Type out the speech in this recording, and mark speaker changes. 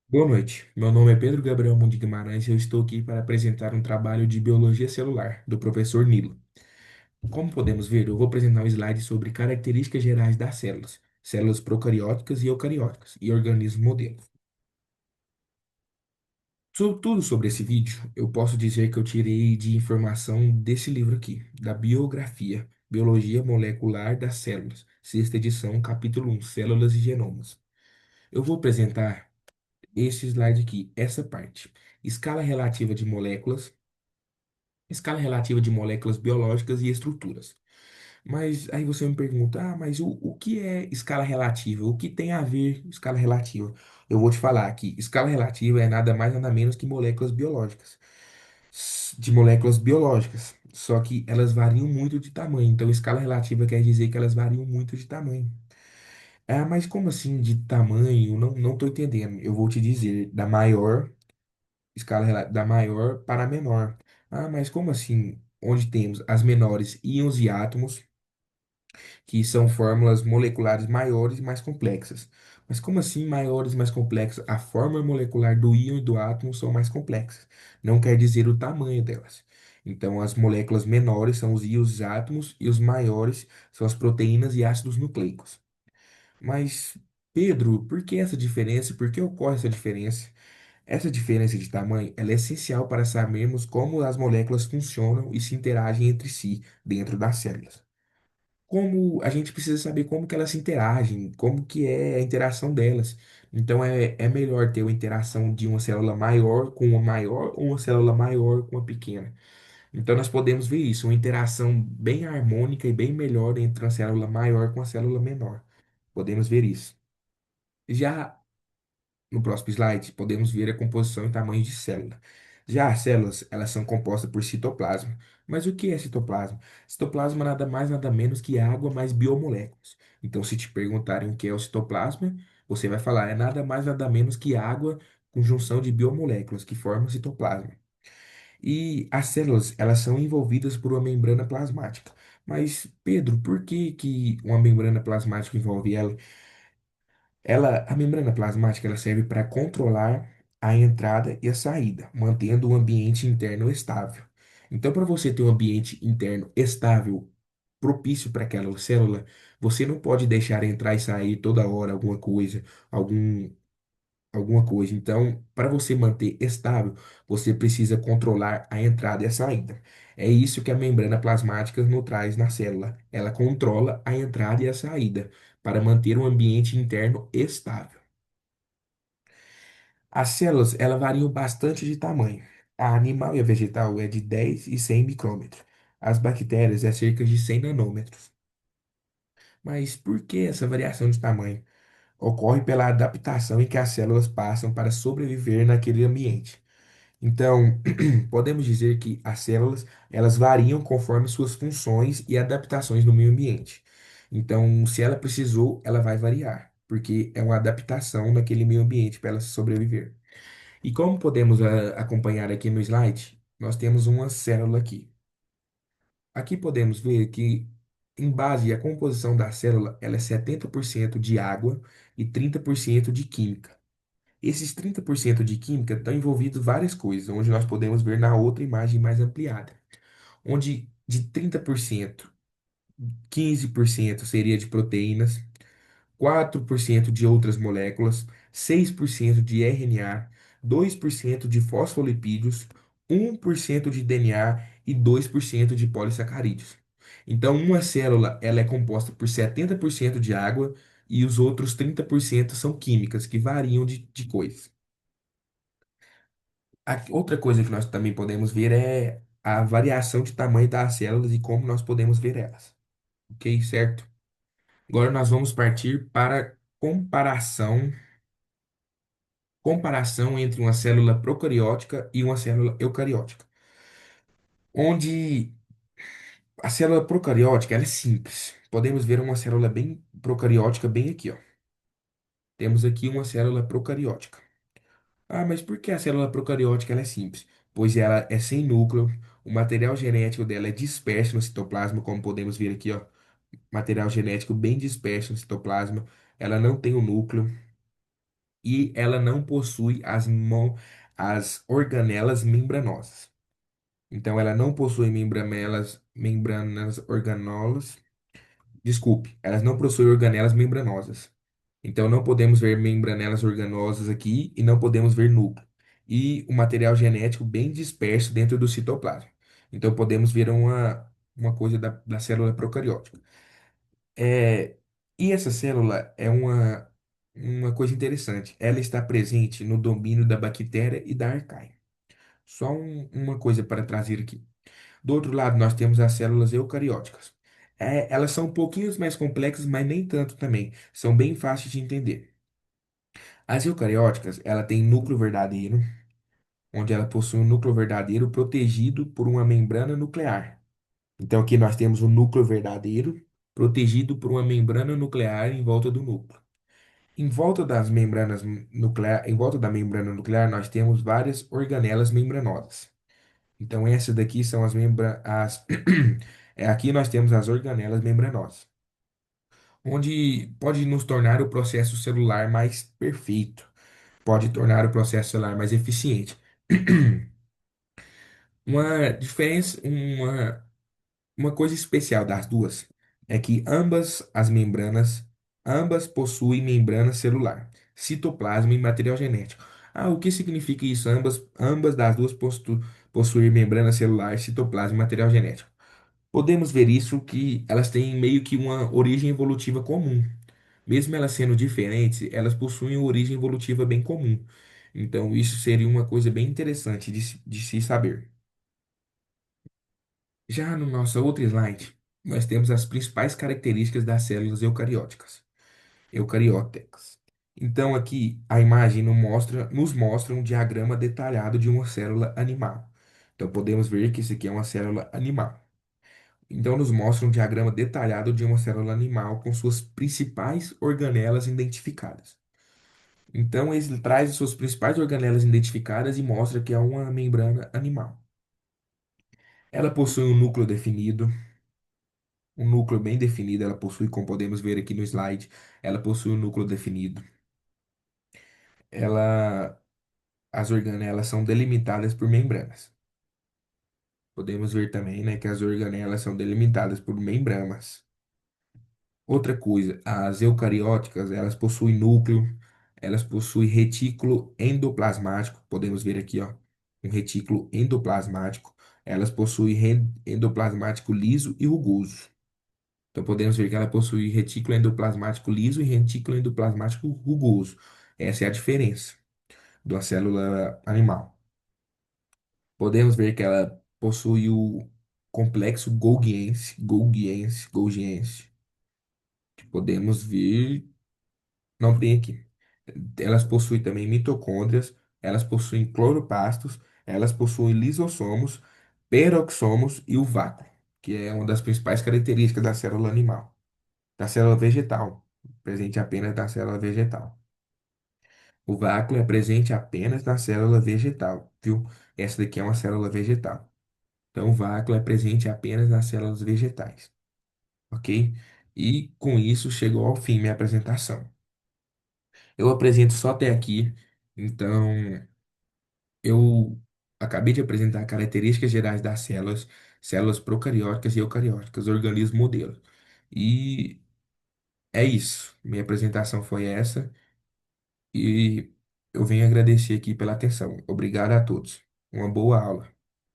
Speaker 1: Boa noite. Meu nome é Pedro Gabriel Mundi Guimarães e eu estou aqui para apresentar um trabalho de biologia celular do professor Nilo. Como podemos ver, eu vou apresentar um slide sobre características gerais das células, células procarióticas e eucarióticas e organismos modelo. Tudo sobre esse vídeo, eu posso dizer que eu tirei de informação desse livro aqui, da Biografia, Biologia Molecular das Células, sexta edição, capítulo 1, Células e Genomas. Eu vou apresentar esse slide aqui, essa parte. Escala relativa de moléculas, escala relativa de moléculas biológicas e estruturas. Mas aí você me pergunta, mas o que é escala relativa? O que tem a ver escala relativa? Eu vou te falar que escala relativa é nada mais nada menos que moléculas biológicas. De moléculas biológicas. Só que elas variam muito de tamanho. Então, escala relativa quer dizer que elas variam muito de tamanho. Ah, mas como assim de tamanho? Não estou entendendo. Eu vou te dizer, da maior da maior para a menor. Ah, mas como assim? Onde temos as menores íons e átomos, que são fórmulas moleculares maiores e mais complexas. Mas como assim maiores e mais complexas? A fórmula molecular do íon e do átomo são mais complexas. Não quer dizer o tamanho delas. Então, as moléculas menores são os íons e átomos e os maiores são as proteínas e ácidos nucleicos. Mas, Pedro, por que essa diferença? Por que ocorre essa diferença? Essa diferença de tamanho, ela é essencial para sabermos como as moléculas funcionam e se interagem entre si dentro das células. Como a gente precisa saber como que elas se interagem, como que é a interação delas. Então é melhor ter uma interação de uma célula maior com uma maior ou uma célula maior com uma pequena. Então nós podemos ver isso, uma interação bem harmônica e bem melhor entre uma célula maior com a célula menor. Podemos ver isso. Já no próximo slide, podemos ver a composição e tamanho de célula. Já as células, elas são compostas por citoplasma. Mas o que é citoplasma? Citoplasma nada mais, nada menos que água mais biomoléculas. Então, se te perguntarem o que é o citoplasma, você vai falar, é nada mais, nada menos que água com junção de biomoléculas que formam o citoplasma. E as células, elas são envolvidas por uma membrana plasmática. Mas, Pedro, por que que uma membrana plasmática envolve ela? A membrana plasmática, ela serve para controlar a entrada e a saída, mantendo o ambiente interno estável. Então, para você ter um ambiente interno estável, propício para aquela célula, você não pode deixar entrar e sair toda hora algum, alguma coisa. Então, para você manter estável, você precisa controlar a entrada e a saída. É isso que a membrana plasmática nos traz na célula. Ela controla a entrada e a saída para manter um ambiente interno estável. As células, elas variam bastante de tamanho. A animal e a vegetal é de 10 e 100 micrômetros. As bactérias é cerca de 100 nanômetros. Mas por que essa variação de tamanho? Ocorre pela adaptação em que as células passam para sobreviver naquele ambiente. Então, podemos dizer que as células, elas variam conforme suas funções e adaptações no meio ambiente. Então, se ela precisou, ela vai variar, porque é uma adaptação naquele meio ambiente para ela sobreviver. E como podemos acompanhar aqui no slide, nós temos uma célula aqui. Aqui podemos ver que, em base, a composição da célula, ela é 70% de água e 30% de química. Esses 30% de química estão envolvidos várias coisas, onde nós podemos ver na outra imagem mais ampliada, onde de 30%, 15% seria de proteínas, 4% de outras moléculas, 6% de RNA, 2% de fosfolipídios, 1% de DNA e 2% de polissacarídeos. Então, uma célula ela é composta por 70% de água e os outros 30% são químicas, que variam de coisas. Outra coisa que nós também podemos ver é a variação de tamanho das células e como nós podemos ver elas. Ok, certo? Agora nós vamos partir para comparação entre uma célula procariótica e uma célula eucariótica, onde a célula procariótica ela é simples. Podemos ver uma célula bem procariótica bem aqui, ó. Temos aqui uma célula procariótica. Ah, mas por que a célula procariótica ela é simples? Pois ela é sem núcleo, o material genético dela é disperso no citoplasma, como podemos ver aqui, ó. Material genético bem disperso no citoplasma. Ela não tem o núcleo. e ela não possui as organelas membranosas. Então, ela não possui membranas organolas. Desculpe, elas não possuem organelas membranosas. Então, não podemos ver membranelas organosas aqui e não podemos ver núcleo. E o material genético bem disperso dentro do citoplasma. Então, podemos ver uma coisa da célula procariótica. É, e essa célula é uma coisa interessante. Ela está presente no domínio da bactéria e da arcaia. Só uma coisa para trazer aqui. Do outro lado, nós temos as células eucarióticas. Elas são um pouquinho mais complexas, mas nem tanto também. São bem fáceis de entender. As eucarióticas, ela tem núcleo verdadeiro, onde ela possui um núcleo verdadeiro protegido por uma membrana nuclear. Então aqui nós temos o núcleo verdadeiro protegido por uma membrana nuclear em volta do núcleo. Em volta da membrana nuclear, nós temos várias organelas membranosas. Então, essas daqui são aqui nós temos as organelas membranosas, onde pode nos tornar o processo celular mais perfeito, pode tornar o processo celular mais eficiente. Uma diferença, uma coisa especial das duas é que ambas possuem membrana celular, citoplasma e material genético. Ah, o que significa isso? Ambas das duas possuem membrana celular, citoplasma e material genético. Podemos ver isso que elas têm meio que uma origem evolutiva comum. Mesmo elas sendo diferentes, elas possuem uma origem evolutiva bem comum. Então, isso seria uma coisa bem interessante de se saber. Já no nosso outro slide, nós temos as principais características das células eucarióticas. Então, aqui a imagem nos mostra um diagrama detalhado de uma célula animal. Então, podemos ver que isso aqui é uma célula animal. Então, nos mostra um diagrama detalhado de uma célula animal com suas principais organelas identificadas. Então, ele traz as suas principais organelas identificadas e mostra que é uma membrana animal. Ela possui um núcleo bem definido, ela possui, como podemos ver aqui no slide, ela possui um núcleo definido. Ela, as organelas são delimitadas por membranas. Podemos ver também, né, que as organelas são delimitadas por membranas. Outra coisa, as eucarióticas, elas possuem núcleo, elas possuem retículo endoplasmático, podemos ver aqui, ó, um retículo endoplasmático. Elas possuem endoplasmático liso e rugoso. Então podemos ver que ela possui retículo endoplasmático liso e retículo endoplasmático rugoso. Essa é a diferença de uma célula animal. Podemos ver que ela possui o complexo Golgiense. Podemos ver, não tem aqui. Elas possuem também mitocôndrias, elas possuem cloroplastos, elas possuem lisossomos, peroxomos e o vácuo, que é uma das principais características da célula animal. Da célula vegetal, presente apenas na célula vegetal. O vácuo é presente apenas na célula vegetal, viu? Essa daqui é uma célula vegetal. Então, o vácuo é presente apenas nas células vegetais, ok? E com isso chegou ao fim minha apresentação. Eu apresento só até aqui, então eu acabei de apresentar características gerais das células, células procarióticas e eucarióticas, organismos modelo. E é isso. Minha apresentação foi essa. E eu venho agradecer aqui pela atenção. Obrigado a todos. Uma boa aula.